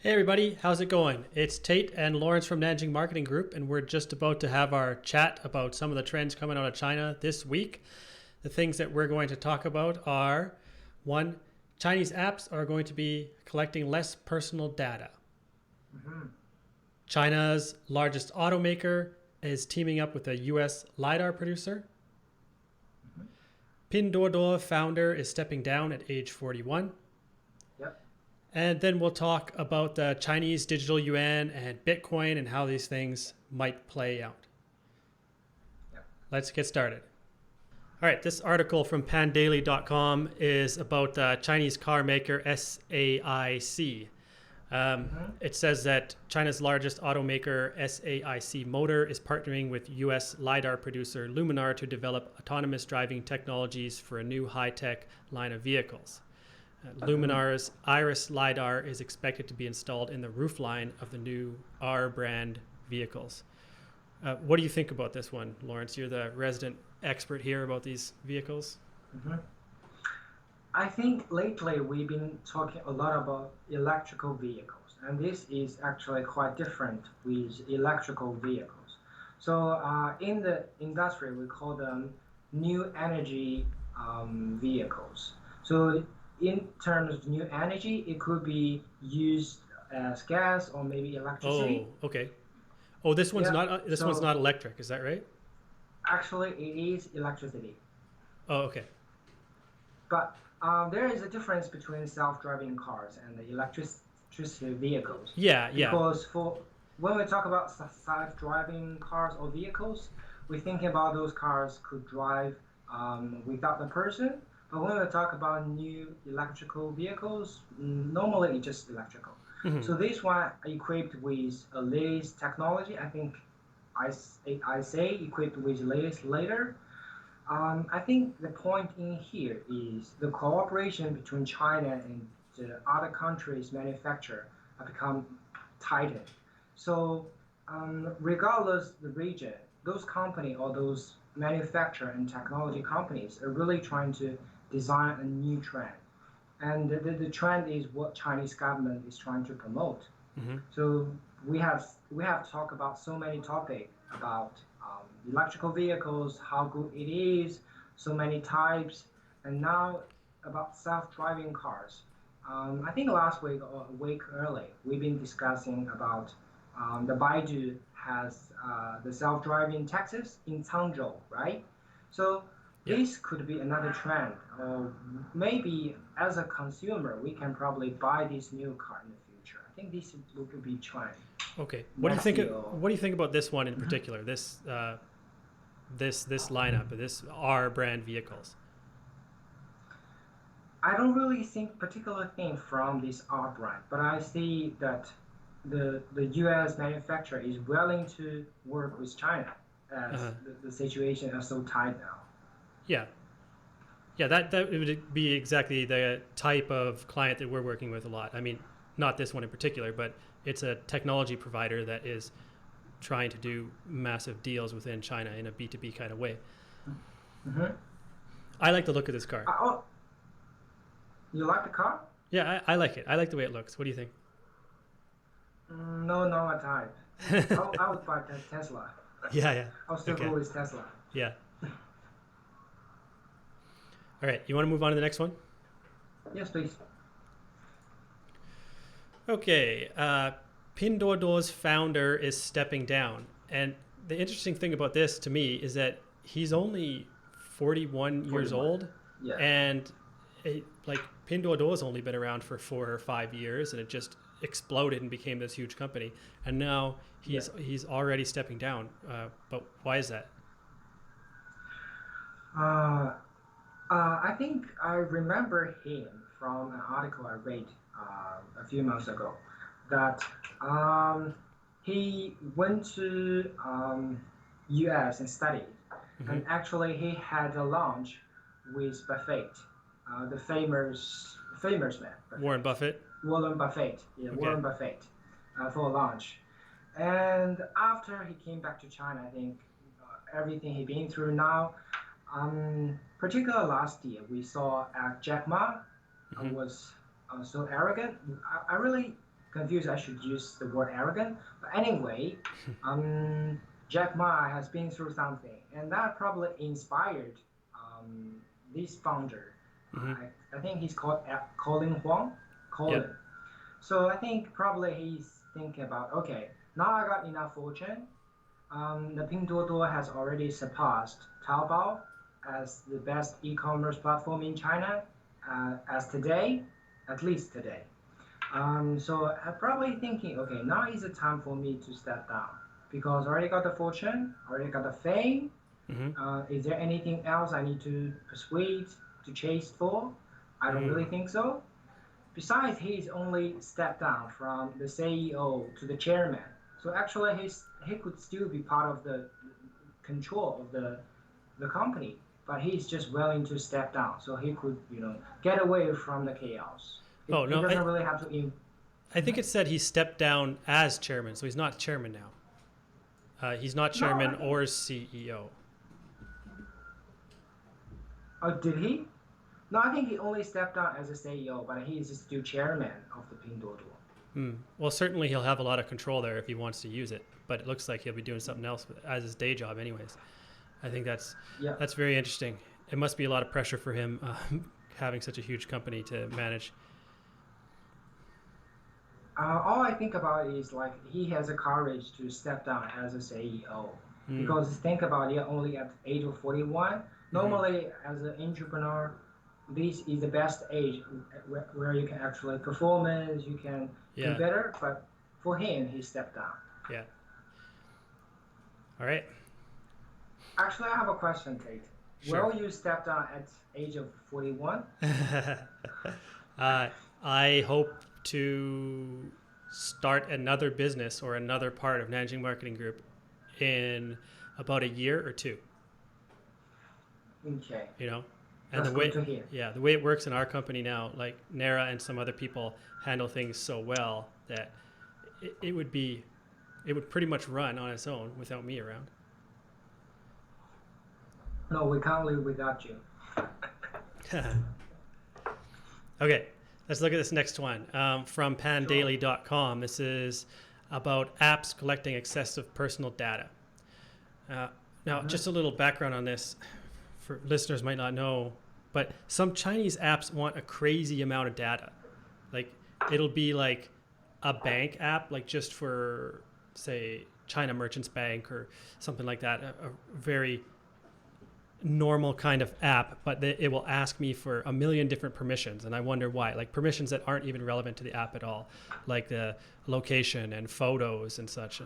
Hey everybody, how's it going? It's Tait and Lawrence from Nanjing Marketing Group, and we're just about to have our chat about some of the trends coming out of China this week. The things that we're going to talk about are one, Chinese apps are going to be collecting less personal data. China's largest automaker is teaming up with a US lidar producer. Pindordo founder is stepping down at age 41. Yep. And then we'll talk about the Chinese digital yuan and Bitcoin and how these things might play out. Yep. Let's get started. All right, this article from pandaily.com is about the Chinese car maker SAIC. It says that China's largest automaker, SAIC Motor, is partnering with US lidar producer Luminar to develop autonomous driving technologies for a new high-tech line of vehicles. Luminar's Iris lidar is expected to be installed in the roofline of the new R brand vehicles. What do you think about this one, Lawrence? You're the resident expert here about these vehicles. I think lately we've been talking a lot about electrical vehicles, and this is actually quite different with electrical vehicles. So in the industry, we call them new energy vehicles. So in terms of new energy, it could be used as gas or maybe Oh, electricity. okay. Oh, this one's Yeah. not. This one's So not electric. Is that right? actually, it is electricity. Oh, okay. But there is a difference between self-driving cars and the electricity vehicles, Yeah, yeah. because for when we talk about self-driving cars or vehicles, we think about those cars could drive without the person. But when we talk about new electrical vehicles, normally it's just electrical. Hmm. So this one equipped with a latest technology. I think I say equipped with latest later. I think the point in here is the cooperation between China and the other countries' manufacturer have become tightened. So, regardless the region, those company or those manufacturer and technology companies are really trying to design a new trend. And the trend is what Chinese government is trying to promote. Hmm. So we have talked about so many topics about electrical vehicles, how good it is, so many types, and now about self-driving cars. I think last week or a week early, we've been discussing about the Baidu has the self-driving taxis in Changzhou, right? So Yeah. this could be another trend, or maybe as a consumer, we can probably buy this new car in the future. I think this would be trend Okay. What do you next think? year. Or, What do you think about this one in Mhm. particular? This lineup, this R brand vehicles. I don't really think particular thing from this art brand, but I see that the U.S. manufacturer is willing to work with China as Uh, the situation is so tight now. yeah. Yeah, that would be exactly the type of client that we're working with a lot. I mean, not this one in particular, but it's a technology provider that is trying to do massive deals within China in a B2B kind of way. Mm-hmm. I like the look of this car. Oh, you like the car? Yeah, I like it. I like the way it looks. What do you think? No, not a type. I would buy Tesla. Yeah, yeah. I'll still Okay. go with Tesla. Yeah. All right. You want to move on to the next one? Yes, please. Okay. Pindordo's founder is stepping down. And the interesting thing about this to me is that he's only 41 years 41. old. Yeah. And like Pinduoduo has only been around for 4 or 5 years and it just exploded and became this huge company. And now Yeah. he's already stepping down. But why is that? Uh, I think I remember him from an article I read a few months ago that um, he went to US and studied, Hmm. and actually he had a lunch with Buffett, the famous man, Buffett, Warren Buffett. Warren Buffett, yeah, Okay. Warren Buffett, for lunch. And after he came back to China, I think everything he been through now, particularly last year, we saw Jack Ma Hmm. was so arrogant. I really confused I should use the word arrogant. But anyway, Jack Ma has been through something, and that probably inspired this founder. Hmm. I think he's called Colin Huang. Colin. Yep. So I think probably he's thinking about, okay, now I got enough fortune. The Pinduoduo has already surpassed Taobao as the best e-commerce platform in China as today, at least today. So I'm probably thinking, okay, now is the time for me to step down because I already got the fortune, already got the fame. Hmm. Is there anything else I need to persuade to chase for? I don't really think so. Besides, he's only stepped down from the CEO to the chairman. So actually, he could still be part of the control of the company, but he's just willing to step down so he could, get away from the chaos. Oh He no, doesn't really have to. I think it said he stepped down as chairman, so he's not chairman now. He's not chairman No, or CEO. oh, did he? No, I think he only stepped down as a CEO, but he is still chairman of the Pindordo. Well, certainly he'll have a lot of control there if he wants to use it, but it looks like he'll be doing something else as his day job anyways. I think Yeah. that's very interesting. It must be a lot of pressure for him having such a huge company to manage. All I think about is like he has a courage to step down as a CEO because think about it, only at age of 41. Normally, as an entrepreneur, this is the best age where you can actually performance, you can do Yeah. better. But for him, he stepped down. Yeah. All right. Actually, I have a question, Tate. Sure. Will you step down at age of 41? I hope to start another business or another part of Nanjing Marketing Group in about a year or two. Okay, You know, and that's the good way to hear. the way it works in our company now, like Nara and some other people handle things so well that it would pretty much run on its own without me around. No, we can't live without you. Okay, let's look at this next one from pandaily.com. This is about apps collecting excessive personal data. Now, just a little background on this for listeners might not know, but some Chinese apps want a crazy amount of data. Like it'll be like a bank app, like just for say China Merchants Bank or something like that, a very normal kind of app, but it will ask me for a million different permissions, and I wonder why. Like permissions that aren't even relevant to the app at all, like the location and photos and such.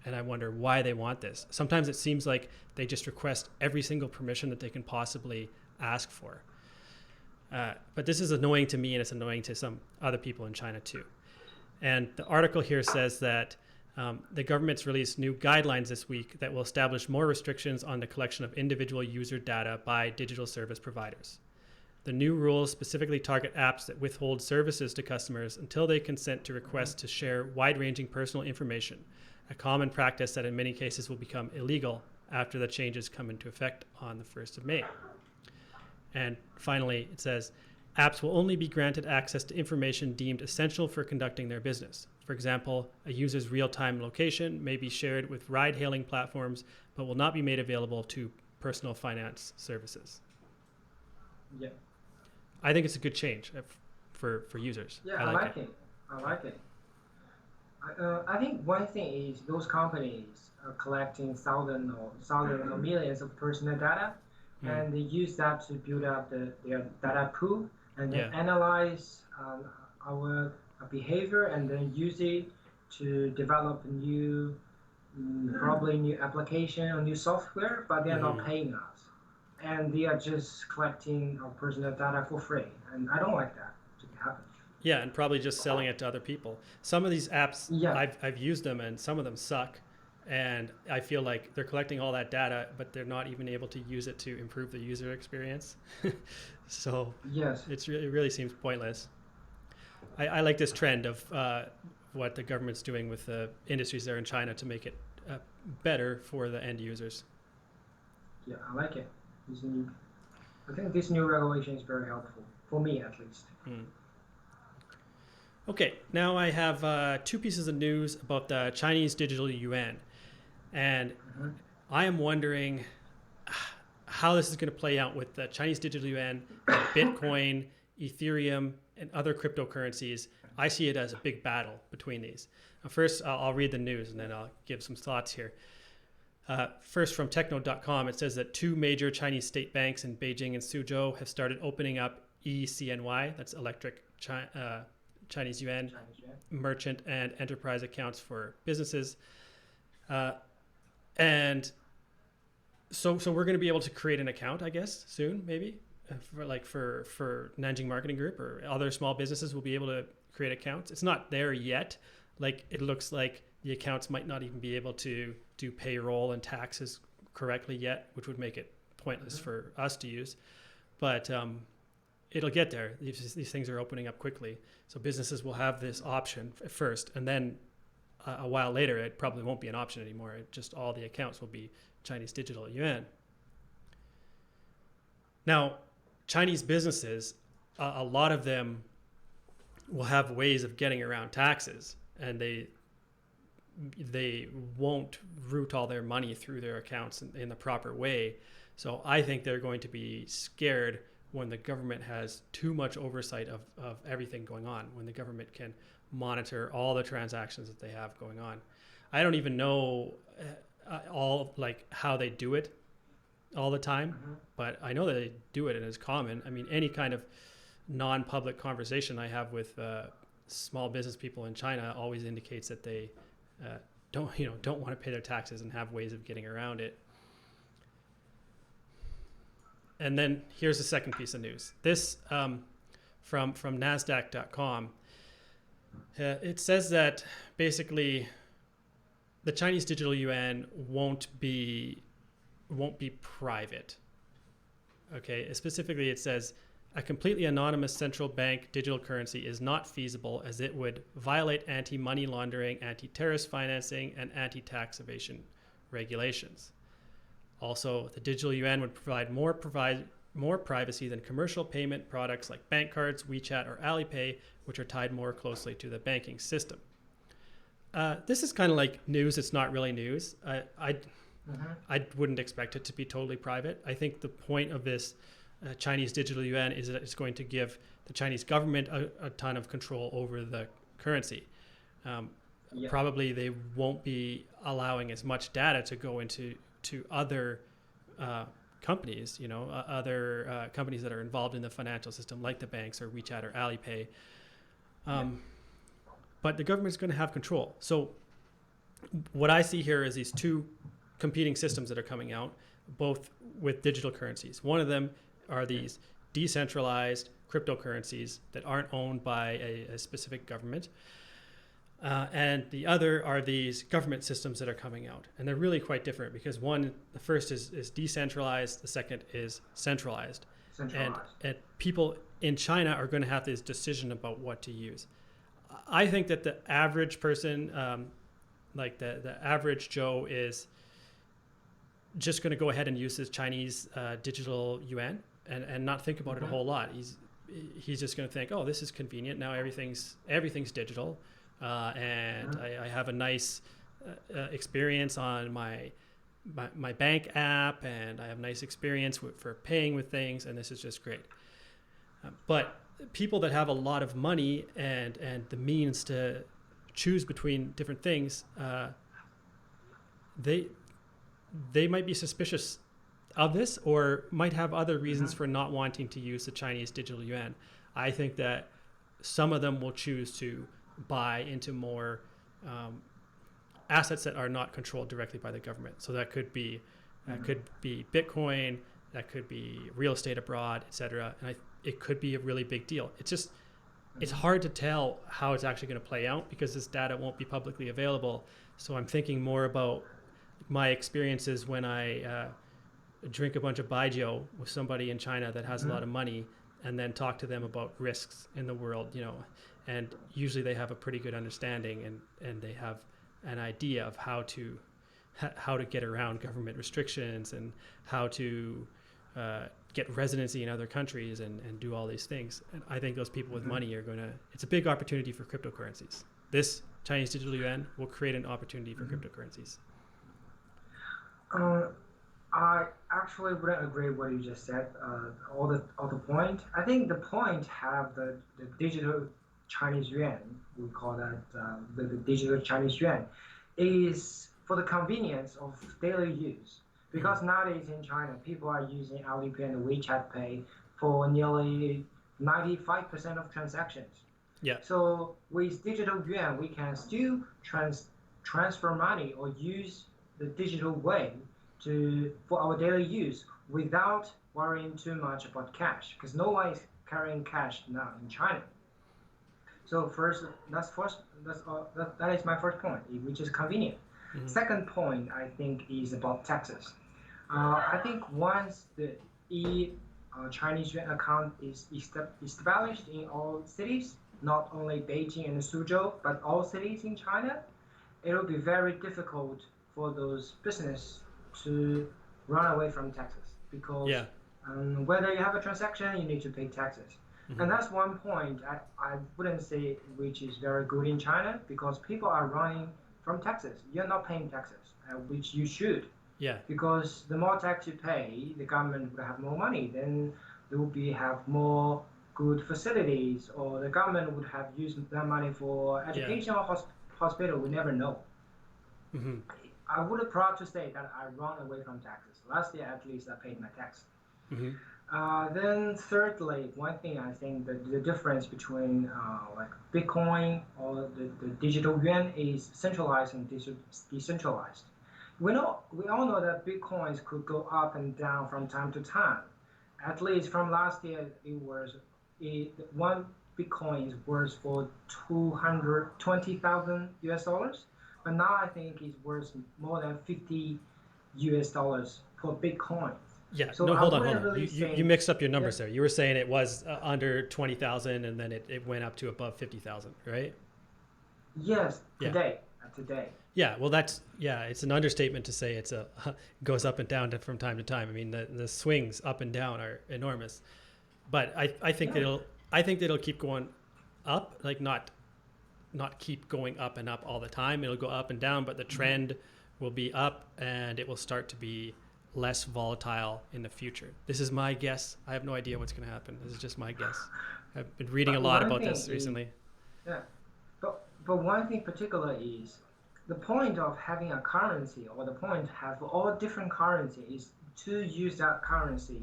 And I wonder why they want this. Sometimes it seems like they just request every single permission that they can possibly ask for. But this is annoying to me, and it's annoying to some other people in China too. And the article here says that the government's released new guidelines this week that will establish more restrictions on the collection of individual user data by digital service providers. The new rules specifically target apps that withhold services to customers until they consent to requests to share wide-ranging personal information, a common practice that in many cases will become illegal after the changes come into effect on the 1st of May. And finally, it says, apps will only be granted access to information deemed essential for conducting their business. For example, a user's real-time location may be shared with ride-hailing platforms, but will not be made available to personal finance services. Yeah. I think it's a good change for users. Yeah, I like it. I like it. I think one thing is those companies are collecting thousands or millions of personal data, and they use that to build up their data pool and then analyze our behavior and then use it to develop probably new application or new software, but they're not paying us. And they are just collecting our personal data for free. And I don't like that to happen. Yeah, and probably just selling it to other people. Some of these apps, I've used them, and some of them suck. And I feel like they're collecting all that data, but they're not even able to use it to improve the user experience. So yes, it really seems pointless. I like this trend of what the government's doing with the industries there in China to make it better for the end users. Yeah, I like it. I think this new regulation is very helpful, for me at least. Okay, now I have two pieces of news about the Chinese digital yuan. And Mm-hmm. I am wondering how this is going to play out with the Chinese digital yuan and Bitcoin, Ethereum, and other cryptocurrencies. I see it as a big battle between these. First, I'll read the news and then I'll give some thoughts here. First, from techno.com, it says that two major Chinese state banks in Beijing and Suzhou have started opening up ECNY, that's Chinese yuan, Chinese yuan. merchant and enterprise accounts for businesses. And so we're going to be able to create an account, I guess, soon, maybe, for Nanjing Marketing Group or other small businesses will be able to create accounts. It's not there yet. Like, it looks like the accounts might not even be able to do payroll and taxes correctly yet, which would make it pointless for us to use. But it'll get there. These things are opening up quickly. So businesses will have this option at first, and then a while later, it probably won't be an option anymore. Just all the accounts will be Chinese digital yuan. Now, Chinese businesses, a lot of them will have ways of getting around taxes, and they won't route all their money through their accounts in the proper way. So I think they're going to be scared when the government has too much oversight of everything going on, when the government can monitor all the transactions that they have going on. I don't even know how they do it all the time, but I know that they do it and it's common. I mean, any kind of non-public conversation I have with small business people in China always indicates that they don't want to pay their taxes and have ways of getting around it. And then here's the second piece of news. This from NASDAQ.com. It says that basically the Chinese digital yuan won't be private. Okay, specifically it says a completely anonymous central bank digital currency is not feasible as it would violate anti-money laundering, anti-terrorist financing, and anti-tax evasion regulations. Also, the digital yuan would provide more privacy than commercial payment products like bank cards, WeChat, or Alipay, which are tied more closely to the banking system. This is kind of like news. It's not really news. I wouldn't expect it to be totally private. I think the point of this Chinese digital yuan is that it's going to give the Chinese government a ton of control over the currency. Probably they won't be allowing as much data to go into other companies, other companies that are involved in the financial system, like the banks or WeChat or Alipay. But the government's going to have control. So what I see here is these two competing systems that are coming out, both with digital currencies. One of them are these decentralized cryptocurrencies that aren't owned by a specific government. And the other are these government systems that are coming out. And they're really quite different because the first is decentralized, the second is centralized. And people in China are going to have this decision about what to use. I think that the average person, like the average Joe, is just going to go ahead and use his Chinese digital yuan and not think about it a whole lot. He's just going to think, oh, this is convenient. Now everything's digital. And I have a nice experience on my bank app, and I have nice experience for paying with things, and this is just great. But people that have a lot of money and the means to choose between different things, they might be suspicious of this or might have other reasons for not wanting to use the Chinese digital yuan. I think that some of them will choose to buy into more assets that are not controlled directly by the government. So that could be Bitcoin, that could be real estate abroad, etc. And it could be a really big deal. It's hard to tell how it's actually going to play out because this data won't be publicly available. So I'm thinking more about my experiences when I drink a bunch of baijiu with somebody in China that has a lot of money, and then talk to them about risks in the world, and usually they have a pretty good understanding and they have an idea of how to get around government restrictions and how to get residency in other countries and do all these things. And I think those people with money are going to, it's a big opportunity for cryptocurrencies. This Chinese digital yuan will create an opportunity for cryptocurrencies. I actually wouldn't agree with what you just said. All the point. I think the point have the digital Chinese yuan. We call that the digital Chinese yuan, is for the convenience of daily use. Because nowadays in China, people are using Alipay and WeChat Pay for nearly 95% of transactions. Yeah. So with digital yuan, we can still transfer money or use the digital way for our daily use without worrying too much about cash, because no one is carrying cash now in China. So that is my first point, which is convenient. Second point, I think, is about taxes. I think once the Chinese yuan account is established in all cities, not only Beijing and Suzhou, but all cities in China, it will be very difficult for those business to run away from taxes, because whether you have a transaction, you need to pay taxes. And that's one point I wouldn't say which is very good in China, because people are running from taxes. You're not paying taxes, which you should. Yeah. Because the more tax you pay, the government would have more money. Then there will have more good facilities, or the government would have used that money for education or hospital. We never know. I would be proud to say that I run away from taxes. Last year, at least, I paid my tax. Then thirdly, one thing I think that the difference between like Bitcoin or the digital yuan is centralized and decentralized. We all know that Bitcoins could go up and down from time to time. At least from last year, one Bitcoin is worth for $220,000 but now I think it's worth more than $50 per Bitcoin. Yeah, so no, hold on. Really you mixed up your numbers there. You were saying it was under 20,000 and then it went up to above 50,000, right? Yes, today. Yeah, well, it's an understatement to say it goes up and down from time to time. I mean, the swings up and down are enormous, but I think it'll keep going up, like not keep going up and up all the time. It'll go up and down, but the trend will be up, and it will start to be less volatile in the future. This is my guess. I have no idea what's going to happen. This is just my guess. I've been reading a lot about this recently. Yeah, but one thing particular is the point of having a currency, or the point to have all different currency, is to use that currency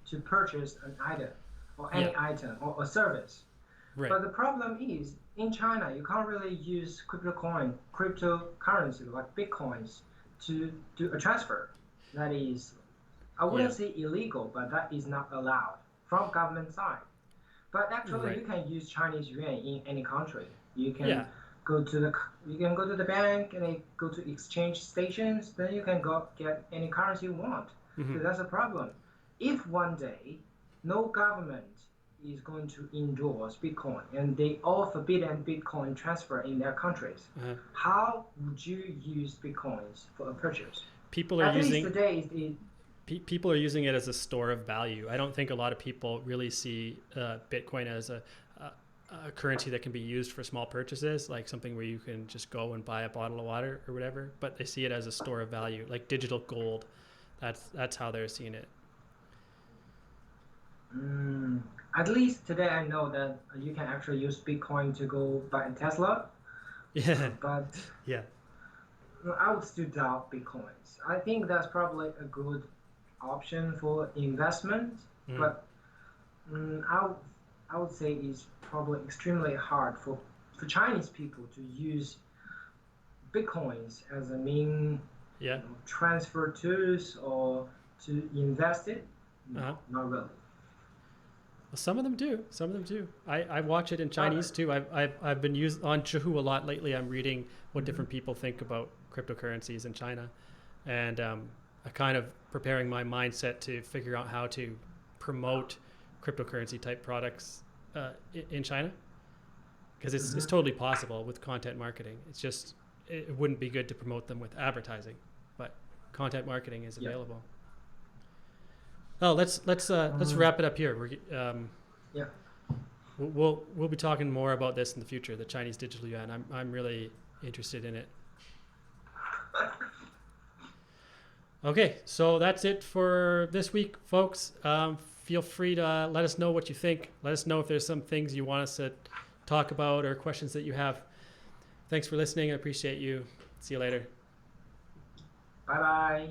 to purchase an item or any item or a service. Right. But the problem is, in China, you can't really use cryptocurrency like Bitcoins to do a transfer. That is, I wouldn't say illegal, but that is not allowed from government side. But actually, you can use Chinese yuan in any country. You can go to the bank and then go to exchange stations. Then you can go get any currency you want. So that's a problem. If one day no government is going to endorse Bitcoin and they all forbidden Bitcoin transfer in their countries, how would you use Bitcoins for a purchase? People are using it as a store of value. I don't think a lot of people really see Bitcoin as a currency that can be used for small purchases, like something where you can just go and buy a bottle of water or whatever, but they see it as a store of value, like digital gold. That's how they're seeing it. At least today I know that you can actually use Bitcoin to go buy a Tesla. Yeah. But I would still doubt Bitcoins. I think that's probably a good option for investment, but I would say it's probably extremely hard for Chinese people to use Bitcoins as a main transfer tools or to invest it. Not really. Well, some of them do. I watch it in Chinese too. I've been on Zhihu a lot lately. I'm reading what different people think about cryptocurrencies in China, and I'm kind of preparing my mindset to figure out how to promote cryptocurrency type products in China, because it's totally possible with content marketing. It's just it wouldn't be good to promote them with advertising, but content marketing is available. Oh, let's wrap it up here. Yeah. We'll be talking more about this in the future, the Chinese digital yuan. I'm really interested in it. Okay, so that's it for this week, folks. Feel free to let us know what you think. Let us know if there's some things you want us to talk about or questions that you have. Thanks for listening. I appreciate you. See you later. Bye bye.